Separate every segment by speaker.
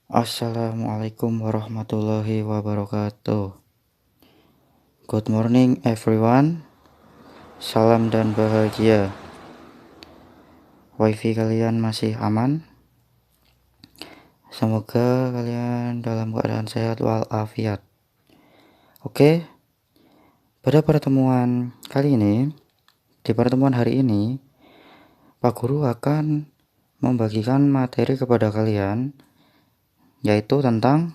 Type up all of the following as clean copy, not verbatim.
Speaker 1: Assalamualaikum warahmatullahi wabarakatuh. Good morning everyone. Salam dan bahagia. Wifi kalian masih aman? Semoga kalian dalam keadaan sehat walafiat. Oke, pada pertemuan kali ini, di pertemuan hari ini, Pak Guru akan membagikan materi kepada kalian, yaitu tentang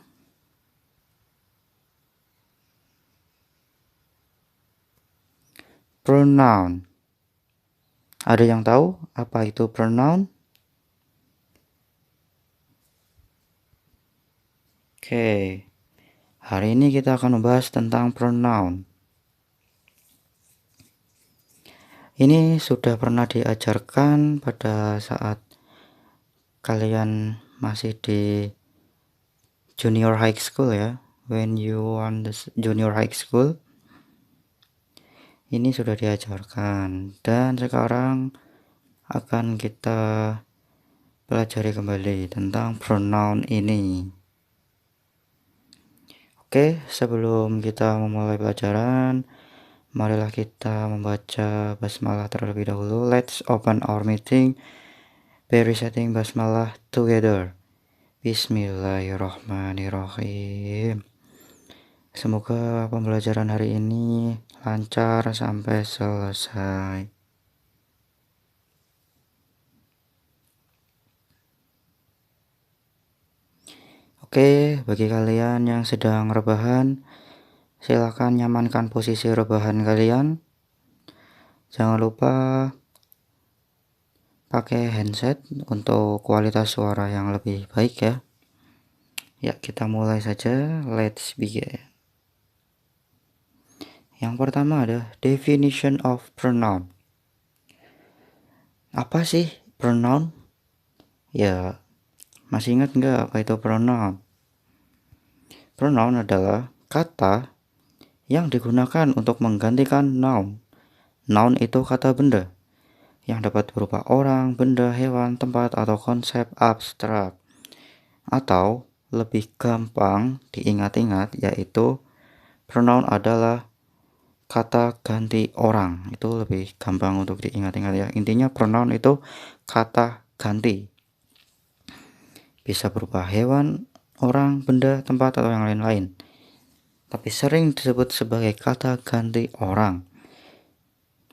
Speaker 1: pronoun. Ada yang tahu apa itu pronoun? Oke, hari ini kita akan membahas tentang pronoun. Ini sudah pernah diajarkan pada saat kalian masih di junior high school ya. When you on the junior high school, ini sudah diajarkan. Dan sekarang akan kita pelajari kembali tentang pronoun ini. Oke, sebelum kita memulai pelajaran, marilah kita membaca basmalah terlebih dahulu. Let's open our meeting by reciting basmalah together. Bismillahirrahmanirrahim. Semoga pembelajaran hari ini lancar sampai selesai. Oke, bagi kalian yang sedang rebahan, silakan nyamankan posisi rebahan kalian. Jangan lupa pakai headset untuk kualitas suara yang lebih baik ya. Ya, kita mulai saja. Let's begin. Yang pertama ada definition of pronoun. Apa sih pronoun? Ya, masih ingat nggak apa itu pronoun? Pronoun adalah kata yang digunakan untuk menggantikan noun. Noun itu kata benda yang dapat berupa orang, benda, hewan, tempat, atau konsep abstrak. Atau lebih gampang diingat-ingat yaitu pronoun adalah kata ganti orang. Itu lebih gampang untuk diingat-ingat ya. Intinya pronoun itu kata ganti. Bisa berupa hewan, orang, benda, tempat, atau yang lain-lain. Tapi sering disebut sebagai kata ganti orang.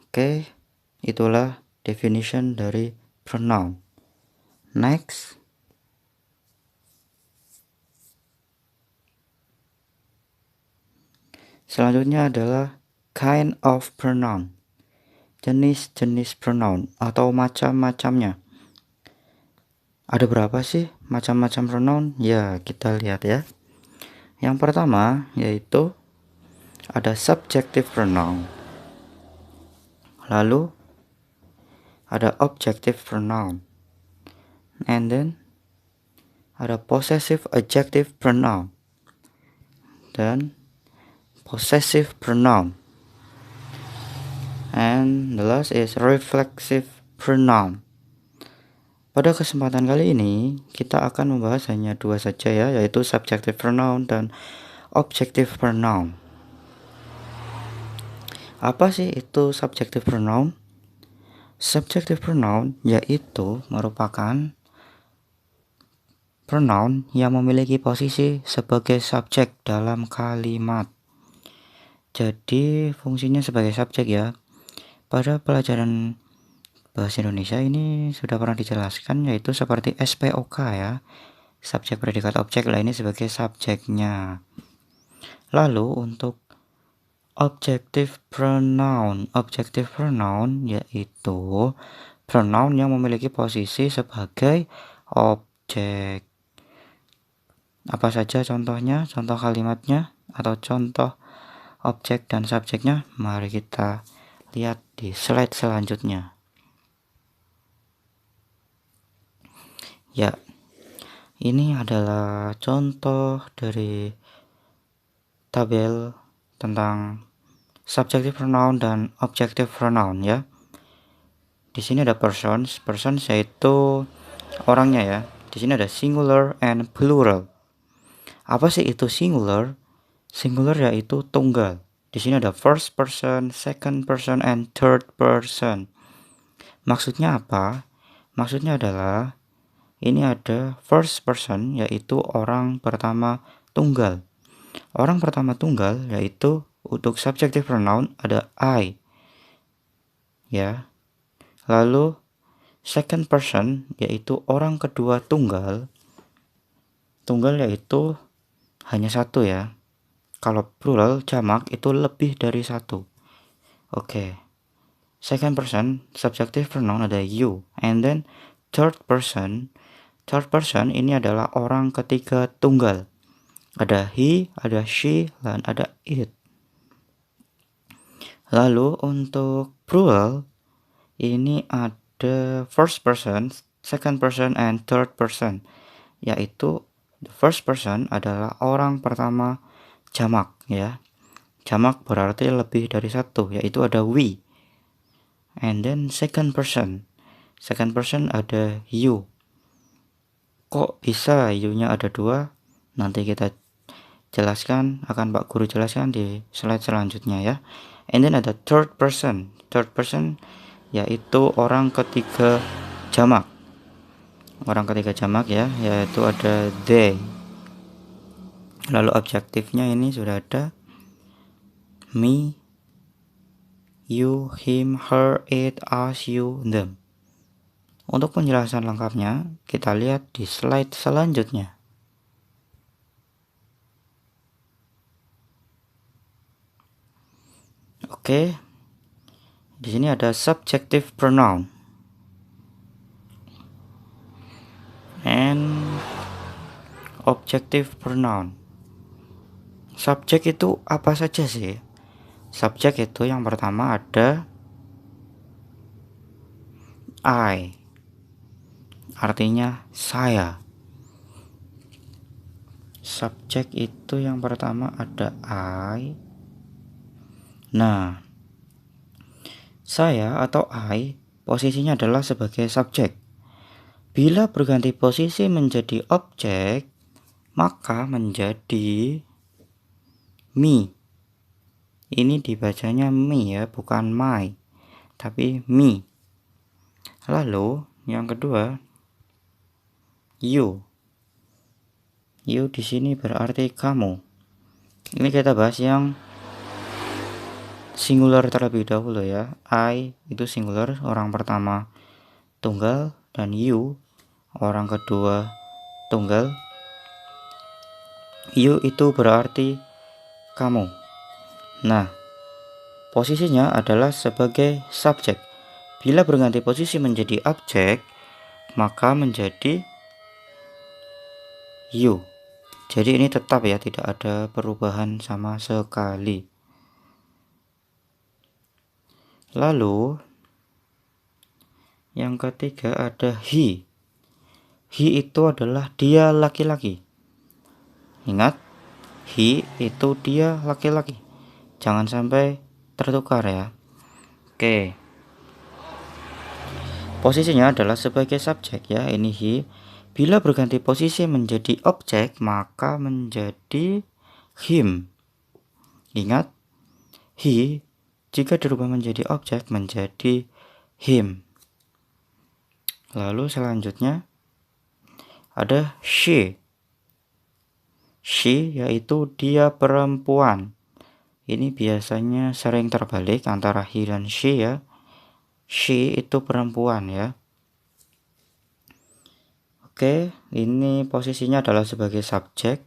Speaker 1: Oke, itulah definition dari pronoun. Next. Selanjutnya adalah kind of pronoun. Jenis-jenis pronoun atau macam-macamnya. Ada berapa sih macam-macam pronoun? Ya, kita lihat ya. Yang pertama yaitu ada subjective pronoun. Lalu ada objective pronoun. And then ada possessive adjective pronoun. Dan possessive pronoun. And the last is reflexive pronoun. Pada kesempatan kali ini, kita akan membahas hanya dua saja ya, yaitu subjective pronoun dan objective pronoun. Apa sih itu subjective pronoun? Subjective pronoun yaitu merupakan pronoun yang memiliki posisi sebagai subjek dalam kalimat. Jadi fungsinya sebagai subjek ya. Pada pelajaran Bahasa Indonesia ini sudah pernah dijelaskan yaitu seperti SPOK ya. Subjek, predikat, objek lah ini sebagai subjeknya. Lalu untuk objective pronoun. Objective pronoun yaitu pronoun yang memiliki posisi sebagai objek. Apa saja contohnya, contoh kalimatnya atau contoh objek dan subjeknya? Mari kita lihat di slide selanjutnya. Ya, ini adalah contoh dari tabel tentang subjective pronoun dan objective pronoun ya. Di sini ada persons yaitu orangnya ya. Di di sini ada singular and plural. Apa sih itu singular? Singular yaitu tunggal. Di sini ada first person, second person, and third person. Maksudnya apa? Maksudnya adalah ini ada first person yaitu orang pertama tunggal. Orang pertama tunggal yaitu untuk subjective pronoun ada I. Ya. Lalu second person yaitu orang kedua tunggal. Tunggal yaitu hanya satu ya. Kalau plural jamak itu lebih dari satu. Oke. Second person subjective pronoun ada you, and then third person ini adalah orang ketiga tunggal. Ada he, ada she, dan ada it. Lalu untuk plural ini ada first person, second person, and third person. Yaitu the first person adalah orang pertama jamak ya. Jamak berarti lebih dari satu, yaitu ada we. And then second person ada you. Kok bisa you-nya ada dua? Nanti kita jelaskan, akan Pak Guru jelaskan di slide selanjutnya ya. And then ada third person yaitu orang ketiga jamak. Orang ketiga jamak ya, yaitu ada they. Lalu objektifnya ini sudah ada me, you, him, her, it, us, you, them. Untuk penjelasan lengkapnya, kita lihat di slide selanjutnya. Oke. Di sini ada subjective pronoun and objective pronoun. Subjek itu apa saja sih? Subjek itu yang pertama ada I, artinya saya. Subjek itu yang pertama ada I. Nah, saya atau I posisinya adalah sebagai subjek. Bila berganti posisi menjadi objek, maka menjadi me. Ini dibacanya me ya, bukan my, tapi me. Lalu yang kedua you. You di sini berarti kamu. Ini kita bahas yang singular terlebih dahulu ya. I itu singular, orang pertama tunggal, dan you orang kedua tunggal. You itu berarti kamu. Nah, posisinya adalah sebagai subjek. Bila berganti posisi menjadi objek, maka menjadi you. Jadi ini tetap ya, tidak ada perubahan sama sekali. Lalu yang ketiga ada he. He itu adalah dia laki-laki. Ingat, he itu dia laki-laki. Jangan sampai tertukar ya. Oke. Posisinya adalah sebagai subjek ya, ini he. Bila berganti posisi menjadi objek, maka menjadi him. Ingat, he jika dirubah menjadi objek menjadi him. Lalu selanjutnya ada she. She yaitu dia perempuan. Ini biasanya sering terbalik antara he dan she ya. She itu perempuan ya. Oke, ini posisinya adalah sebagai subjek.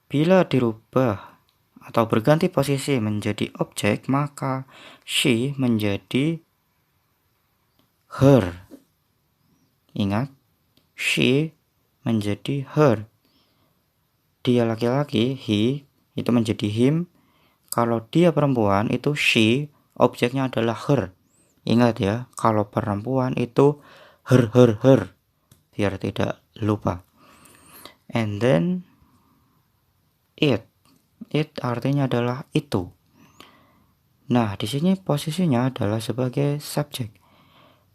Speaker 1: Bila dirubah atau berganti posisi menjadi objek, maka she menjadi her. Ingat, she menjadi her. Dia laki-laki, he, itu menjadi him. Kalau dia perempuan, itu she, objeknya adalah her. Ingat ya, kalau perempuan itu her. Biar tidak lupa. And then it. It artinya adalah itu. Nah, di sini posisinya adalah sebagai subjek.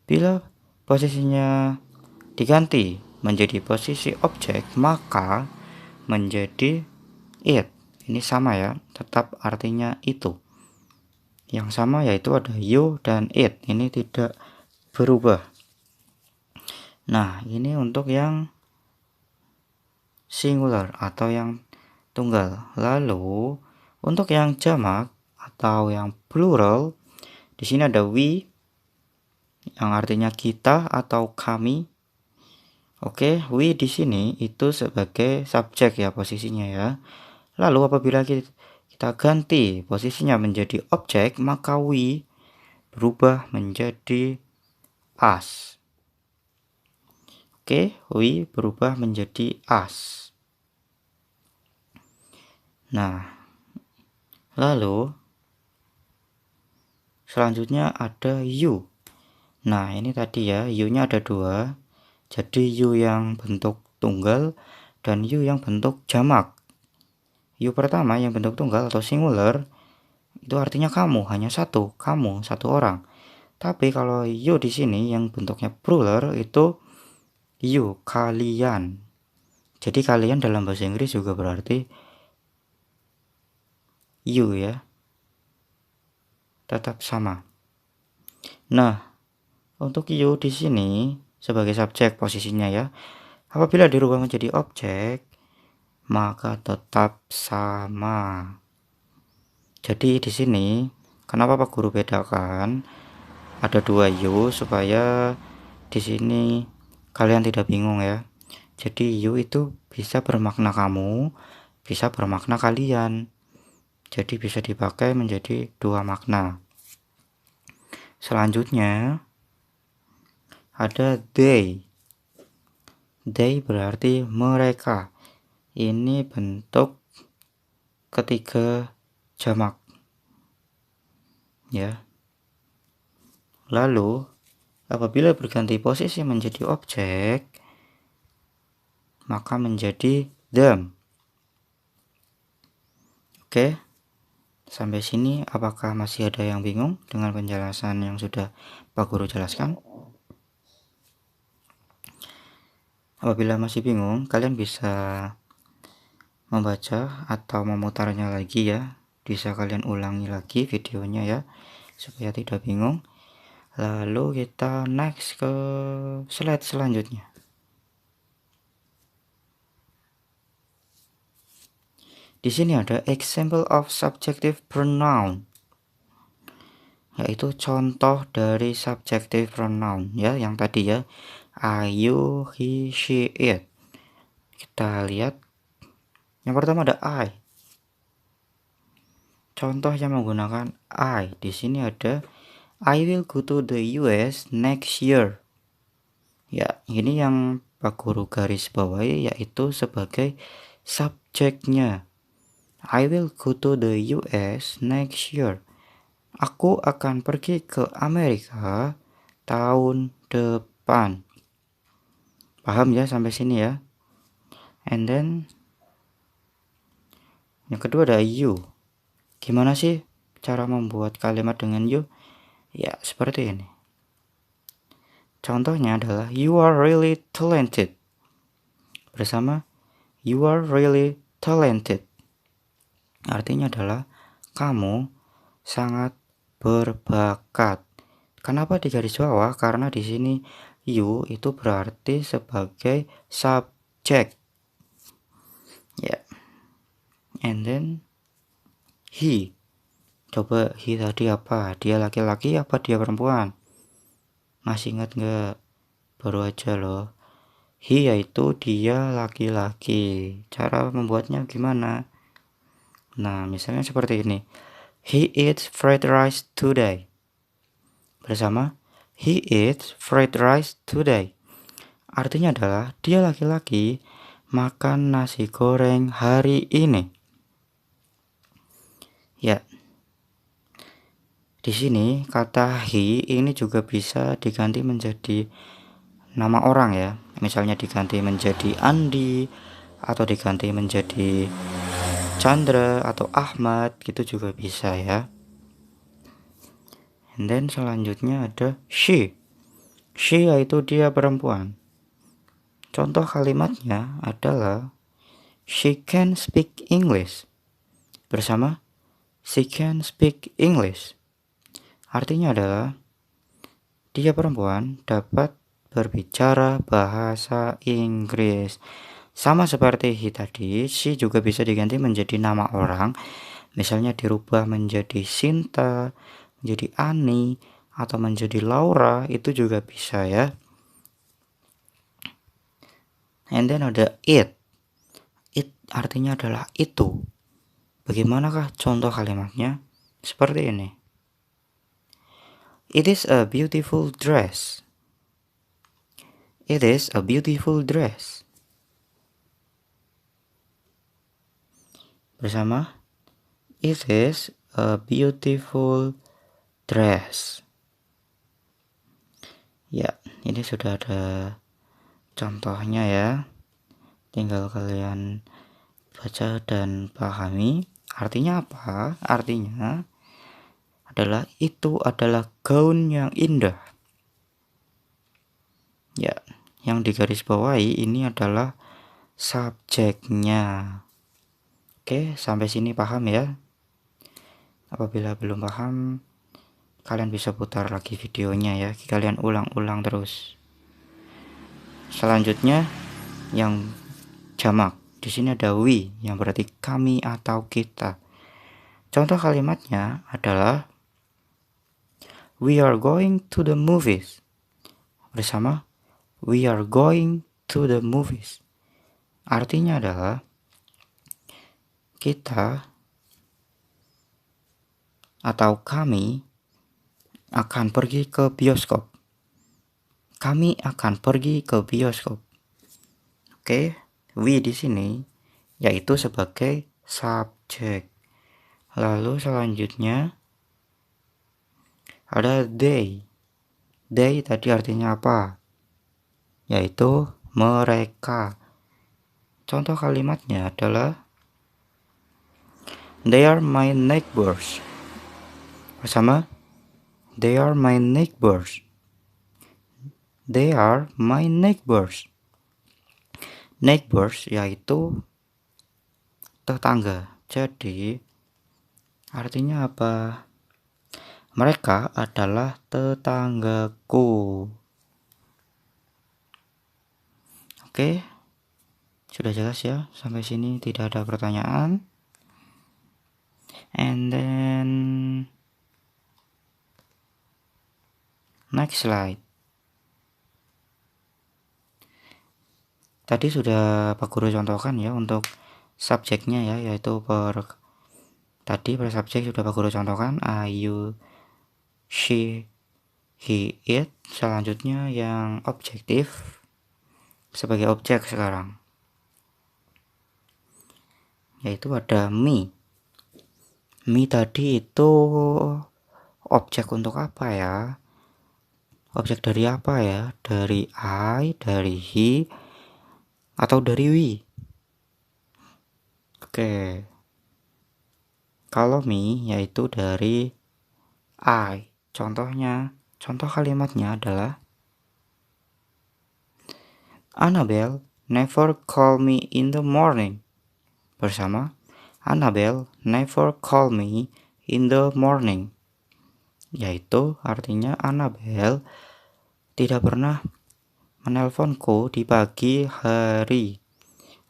Speaker 1: Bila posisinya diganti menjadi posisi objek, maka menjadi it. Ini sama ya, tetap artinya itu. Yang sama yaitu ada you dan it. Ini tidak berubah. Nah, ini untuk yang singular atau yang tunggal. Lalu untuk yang jamak atau yang plural, di sini ada we yang artinya kita atau kami. Oke, we di sini itu sebagai subjek ya posisinya ya. Lalu apabila kita ganti posisinya menjadi objek, maka we berubah menjadi us. Oke, we berubah menjadi us. Nah, lalu selanjutnya ada you. Nah, ini tadi ya, you-nya ada dua. Jadi you yang bentuk tunggal dan you yang bentuk jamak. You pertama yang bentuk tunggal atau singular itu artinya kamu, hanya satu, kamu satu orang. Tapi kalau you di sini yang bentuknya plural itu you, kalian. Jadi kalian dalam bahasa Inggris juga berarti you ya. Tetap sama. Nah, untuk you di sini sebagai subjek posisinya ya. Apabila dirubah menjadi objek, maka tetap sama. Jadi di sini kenapa Pak Guru bedakan ada dua you supaya di sini kalian tidak bingung ya. Jadi you itu bisa bermakna kamu, bisa bermakna kalian. Jadi bisa dipakai menjadi dua makna. Selanjutnya ada they. They berarti mereka. Ini bentuk ketiga jamak. Ya. Lalu apabila berganti posisi menjadi objek, maka menjadi them. Oke. Sampai sini apakah masih ada yang bingung dengan penjelasan yang sudah Pak Guru jelaskan? Apabila masih bingung, kalian bisa membaca atau memutarnya lagi ya. Bisa kalian ulangi lagi videonya ya, supaya tidak bingung. Lalu kita next ke slide selanjutnya. Di sini ada example of subjective pronoun, yaitu contoh dari subjective pronoun ya, yang tadi ya, I, you, he, she, it. Kita lihat yang pertama ada I. Contoh yang menggunakan I. Di sini ada I will go to the US next year. Ya, ini yang Pak Guru garis bawahi yaitu sebagai subjeknya. I will go to the US next year. Aku akan pergi ke Amerika tahun depan. Paham ya sampai sini ya? And then yang kedua ada you. Gimana sih cara membuat kalimat dengan you? Ya, seperti ini. Contohnya adalah you are really talented. Bersama you are really talented. Artinya adalah kamu sangat berbakat. Kenapa di garis bawah? Karena di sini you itu berarti sebagai subjek. Ya. And then he. Coba he tadi apa? Dia laki-laki apa dia perempuan? Masih ingat nggak? Baru aja loh. He yaitu dia laki-laki. Cara membuatnya gimana? Nah, misalnya seperti ini. He eats fried rice today. Bersama he eats fried rice today. Artinya adalah dia laki-laki makan nasi goreng hari ini. Ya. Di sini kata he ini juga bisa diganti menjadi nama orang ya. Misalnya diganti menjadi Andi atau diganti menjadi Chandra atau Ahmad, gitu juga bisa ya. And then selanjutnya ada she. She yaitu dia perempuan. Contoh kalimatnya adalah she can speak English. Bersama, she can speak English. Artinya adalah dia perempuan dapat berbicara bahasa Inggris. Sama seperti he tadi, she juga bisa diganti menjadi nama orang. Misalnya dirubah menjadi Sinta, menjadi Ani, atau menjadi Laura, itu juga bisa ya. And then ada it. It artinya adalah itu. Bagaimanakah contoh kalimatnya? Seperti ini. It is a beautiful dress. It is a beautiful dress. Bersama, it is a beautiful dress. Ya, ini sudah ada contohnya ya. Tinggal kalian baca dan pahami. Artinya apa? Artinya adalah itu adalah gaun yang indah. Ya, yang digarisbawahi ini adalah subjeknya. Oke, sampai sini paham ya? Apabila belum paham, kalian bisa putar lagi videonya ya. Kalian ulang-ulang terus. Selanjutnya yang jamak. Di sini ada we yang berarti kami atau kita. Contoh kalimatnya adalah we are going to the movies. Bersama, we are going to the movies. Artinya adalah kita atau kami akan pergi ke bioskop. Kami akan pergi ke bioskop. Oke, we di sini yaitu sebagai subjek. Lalu selanjutnya ada they. They tadi artinya apa? Yaitu mereka. Contoh kalimatnya adalah they are my neighbors. Bersama, they are my neighbors. They are my neighbors. Neighbors yaitu tetangga. Jadi artinya apa? Mereka adalah tetanggaku. Oke, sudah jelas ya? Sampai sini tidak ada pertanyaan. And then next slide. Tadi sudah Pak Guru contohkan ya untuk subjeknya ya, yaitu tadi per subjek sudah Pak Guru contohkan I, you, she, he, it. Selanjutnya yang objektif sebagai objek sekarang, yaitu ada me. Me tadi itu objek untuk apa ya? Objek dari apa ya? Dari I, dari he, atau dari we? Oke. Kalau me yaitu dari I. Contoh kalimatnya adalah Annabelle never call me in the morning. Bersama, Annabelle never call me in the morning. Yaitu artinya Annabelle tidak pernah menelponku di pagi hari.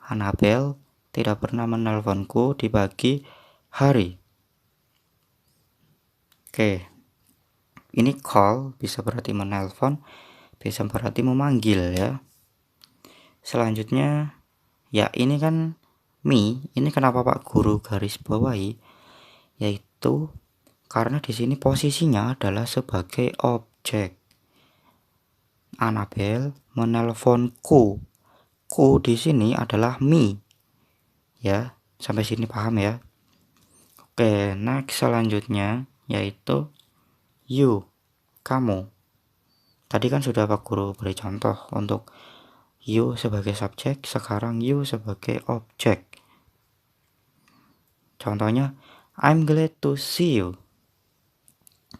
Speaker 1: Annabelle tidak pernah menelponku di pagi hari. Oke. Ini call bisa berarti menelpon, bisa berarti memanggil ya. Selanjutnya ya ini kan me, ini kenapa Pak Guru garis bawahi? Yaitu karena di sini posisinya adalah sebagai objek. Annabelle menelponku. Ku di sini adalah me. Ya, sampai sini paham ya? Oke, next selanjutnya yaitu you, kamu. Tadi kan sudah Pak Guru beri contoh untuk you sebagai subjek, sekarang you sebagai objek. Contohnya, I'm glad to see you.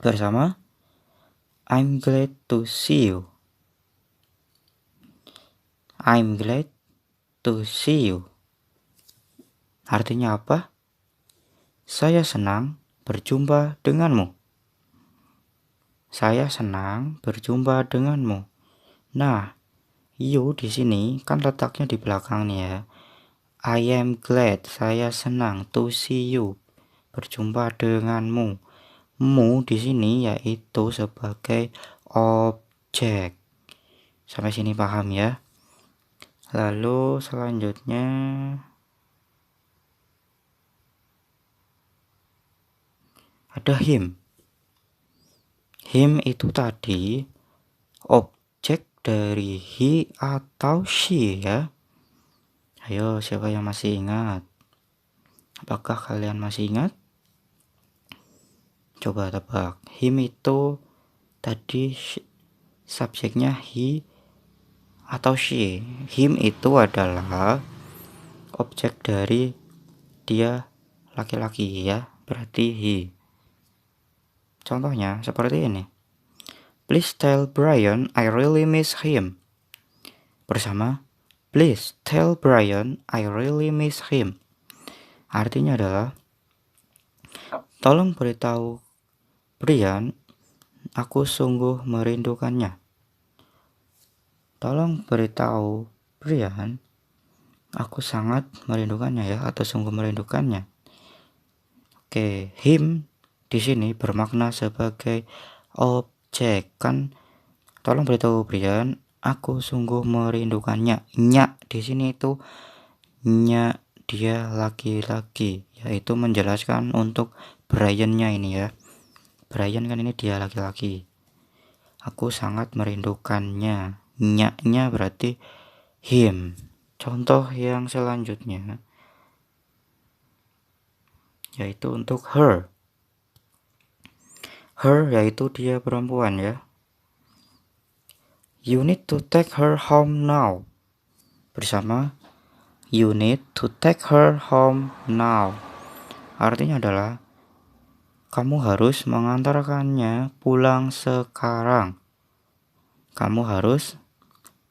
Speaker 1: Bersama, I'm glad to see you. I'm glad to see you. Artinya apa? Saya senang berjumpa denganmu. Saya senang berjumpa denganmu. Nah, you di sini kan letaknya di belakang nih ya. I am glad, saya senang to see you, berjumpa denganmu. Mu di sini yaitu sebagai objek. Sampai sini paham ya? Lalu selanjutnya ada him. Him itu tadi objek dari he atau she ya. Ayo, siapa yang masih ingat? Apakah kalian masih ingat? Coba tebak. Him itu tadi subjeknya he atau she. Him itu adalah objek dari dia laki-laki ya, berarti he. Contohnya seperti ini. Please tell Brian I really miss him. Bersama, please tell Brian I really miss him. Artinya adalah, tolong beritahu Brian, aku sungguh merindukannya. Tolong beritahu Brian, aku sangat merindukannya ya, atau sungguh merindukannya. Oke, him di sini bermakna sebagai objek kan. Tolong beritahu Brian, aku sungguh merindukannya. Nya di sini itu nya dia laki-laki, yaitu menjelaskan untuk Brian-nya ini ya. Brian kan ini dia laki-laki. Aku sangat merindukannya. Nya berarti him. Contoh yang selanjutnya yaitu untuk her. Her yaitu dia perempuan ya. You need to take her home now. Bersama, you need to take her home now. Artinya adalah, kamu harus mengantarkannya pulang sekarang. Kamu harus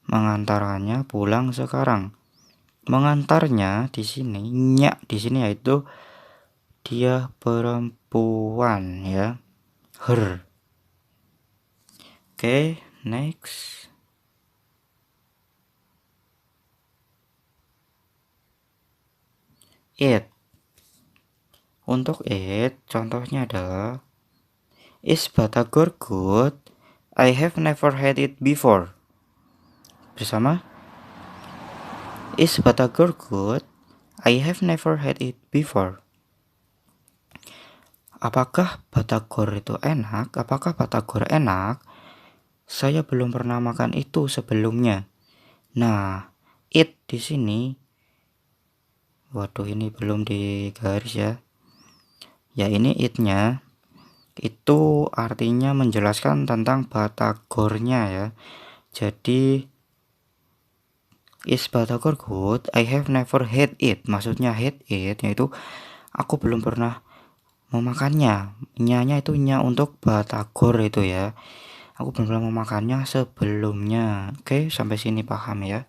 Speaker 1: mengantarkannya pulang sekarang. Mengantarnya di sini, nya di sini yaitu dia perempuan ya. Her. Oke, next. It. Untuk it, contohnya adalah, is batagor good? I have never had it before. Bersama, is batagor good? I have never had it before. Apakah batagor itu enak? Apakah batagor enak? Saya belum pernah makan itu sebelumnya. Nah, it di sini, waduh ini belum digaris ya. Ya ini it-nya itu artinya menjelaskan tentang batagornya ya. Jadi is batagor good? I have never had it. Maksudnya had it yaitu aku belum pernah memakannya. Nya itu nya untuk batagor itu ya. Aku belum pernah memakannya sebelumnya. Oke, sampai sini paham ya.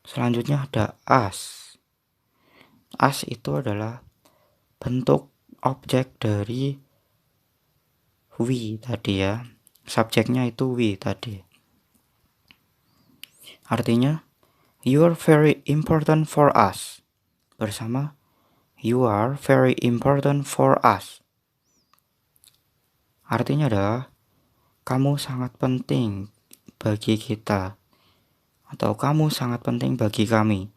Speaker 1: Selanjutnya ada as. As itu adalah bentuk objek dari we tadi ya. Subjeknya itu we tadi. Artinya, you are very important for us. Bersama, you are very important for us. Artinya adalah, kamu sangat penting bagi kita. Atau kamu sangat penting bagi kami.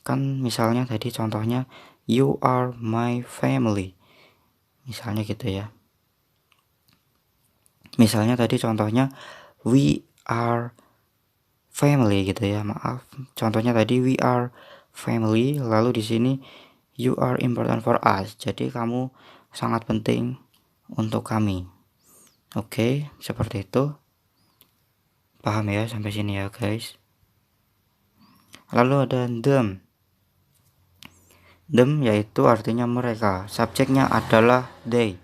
Speaker 1: Kan misalnya tadi contohnya, you are my family. Misalnya gitu ya. Misalnya tadi contohnya, we are family gitu ya. Maaf, contohnya tadi we are family. Lalu di sini you are important for us. Jadi kamu sangat penting untuk kami. Oke, seperti itu. Paham ya sampai sini ya guys. Lalu ada them. Them yaitu artinya mereka. Subjeknya adalah they.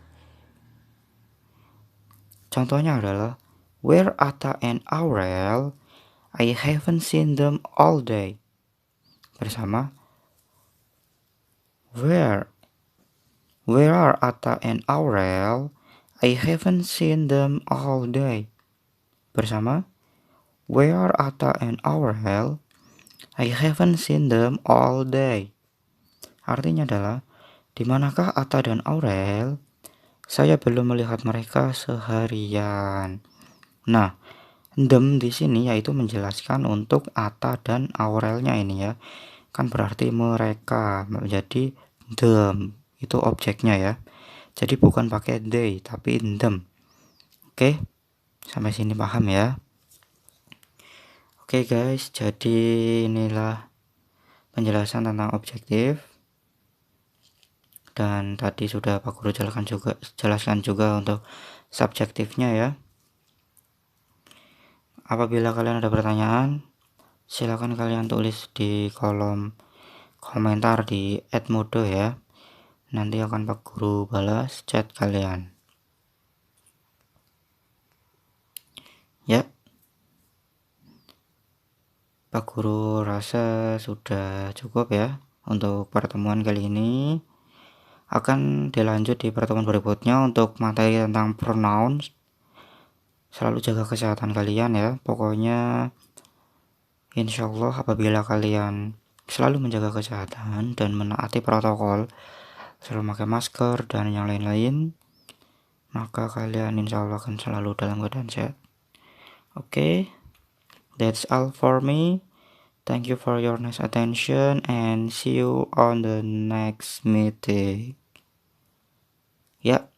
Speaker 1: Contohnya adalah, where Atta and Aurel, I haven't seen them all day. Bersama. Where are Atta and Aurel? I haven't seen them all day. Bersama. Where are Atta and Aurel? I haven't seen them all day. Artinya adalah, di manakah Atta dan Aurel? Saya belum melihat mereka seharian. Nah, them di sini yaitu menjelaskan untuk Atta dan Aurelnya ini ya. Kan berarti mereka, menjadi them. Itu objeknya ya. Jadi bukan pakai they, tapi them. Oke, sampai sini paham ya. Oke guys, jadi inilah penjelasan tentang objektif. Dan tadi sudah Pak Guru jelaskan juga untuk subjektifnya ya. Apabila kalian ada pertanyaan, silakan kalian tulis di kolom komentar di @modo ya. Nanti akan Pak Guru balas chat kalian. Ya. Pak Guru rasa sudah cukup ya untuk pertemuan kali ini. Akan dilanjut di pertemuan berikutnya untuk materi tentang pronouns. Selalu jaga kesehatan kalian ya. Pokoknya insya Allah apabila kalian selalu menjaga kesehatan dan menaati protokol, selalu pakai masker dan yang lain-lain, maka kalian insya Allah akan selalu dalam keadaan sehat. Oke, that's all for me. Thank you for your nice attention and see you on the next meeting. Ya,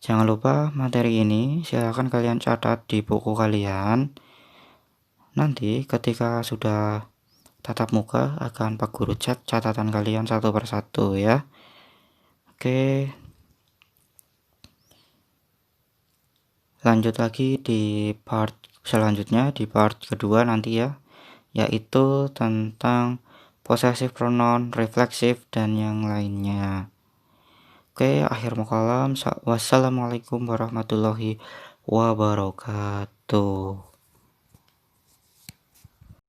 Speaker 1: jangan lupa materi ini silahkan kalian catat di buku kalian. Nanti ketika sudah tatap muka akan Pak Guru cek catatan kalian satu persatu ya. Oke. Lanjut lagi di part selanjutnya, di part kedua nanti ya, yaitu tentang possessive pronoun, reflexive, dan yang lainnya. Oke, akhir mukalam. Wassalamualaikum warahmatullahi wabarakatuh.